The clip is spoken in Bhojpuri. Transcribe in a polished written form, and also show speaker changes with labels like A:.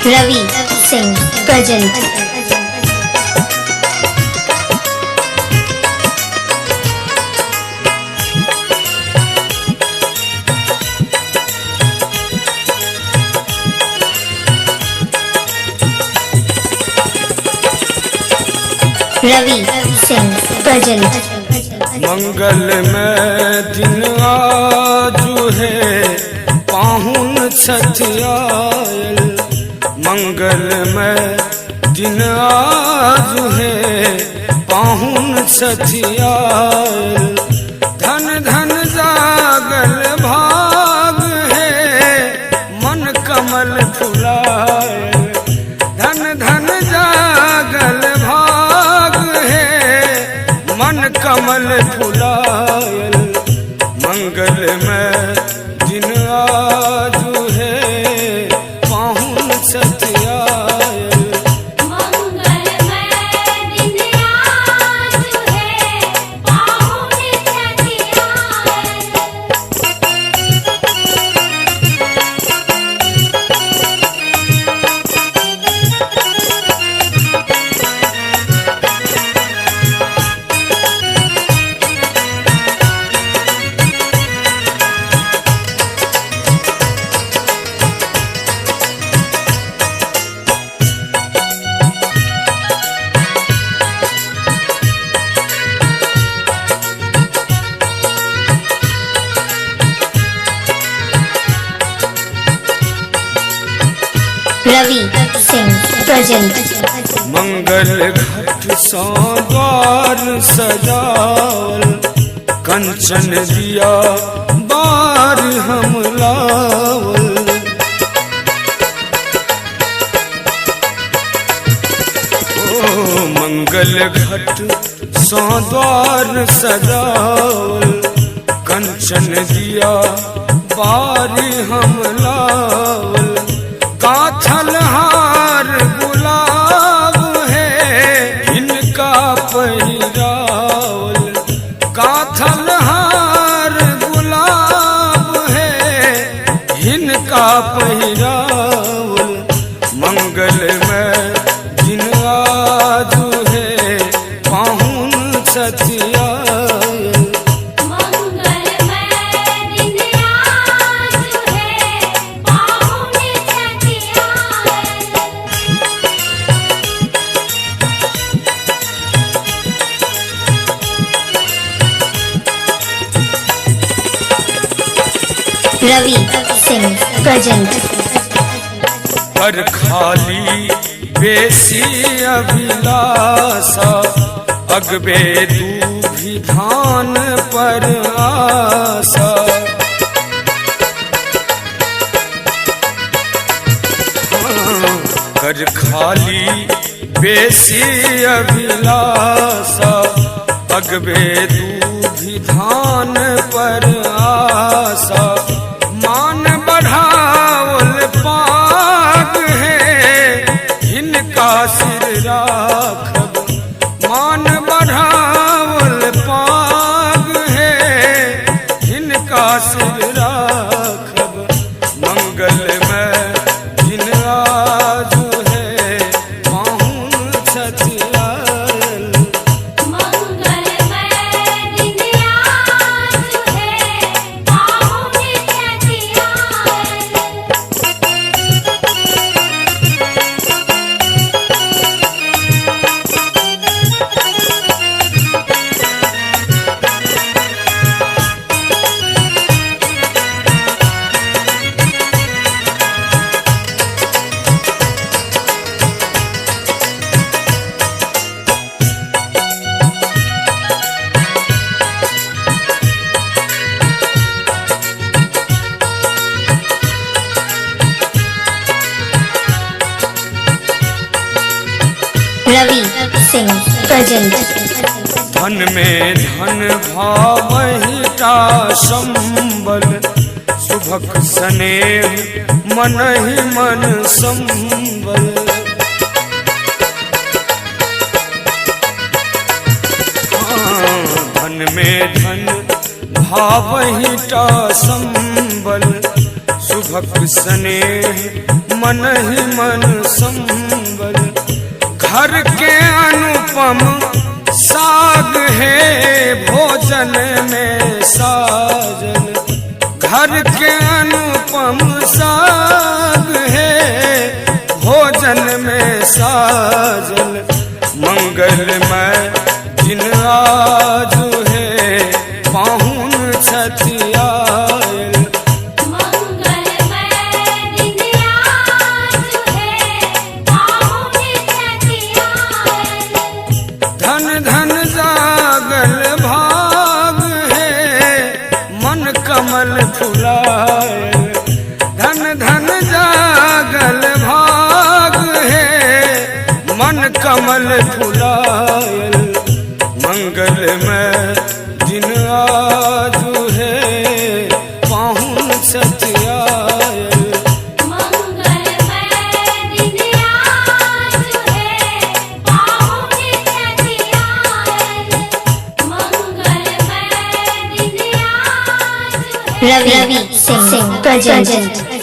A: रवि सिंह प्रेजेंट। रवि सिंह प्रेजेंट।
B: मंगल में दिन आजू है पाहुन छठियाल। मंगल में दिन आजू है पाहुन छठियाल। धन धन जागल भाग है मन कमल फुलायल। धन धन जागल भाग मन कमल फुलायल। मंगल में दिन आजू है पाहुन छठियाल।
A: मंगल में दिन आजू है पाहुन छठियाल। रवि सिंह प्रेजेंट।
B: मंगल घट सौ द्वार सजावल। कंचन दिया बार हम लावल। ओ मंगल घट सौ द्वार सजावल। कंचन दिया बार हम लावल। काथल हार गुलाब है इनका पहिरावल। काथल हार गुलाब है इनका पहिरावल। मंगल में दिन आजू है पाहुन छठियाल।
A: रवि सिंह प्रेजेंट।
B: कर खाली बेसी अभिलाषा। अगबे दूभी धान पर आशा। कर खाली बेसी अभिलाषा। अगबे दूभी धान पर आशा। मान बढ़ावल पाग है इनका सिर राखब। मान बढ़ावल पाग है इनका सिर राखब। मंगल में दिन आजू है पाहुन छठियाल।
A: मंगल में दिन आजू है पाहुन छठियाल। रवि सिंह प्रेजेंट।
B: धन में धन भावहिता संबल। शुभक स्नेह मन ही मन संबल। धन में धन भावहिता संबल। शुभक स्नेह मन ही मन संबल। घर के अनुपम साग है भोजन में साजन, घर के अनुपम साग है भोजन में साजन। मंगलमय दिन आज है पाहुन छठियायल। धन धन जागल भाग है मन कमल फुलायल। धन धन जागल भाग है मन कमल फुलायल। मंगलमय दिन आज है पाहुन छठियायल।
A: रवि सिंह प्रेजेंट।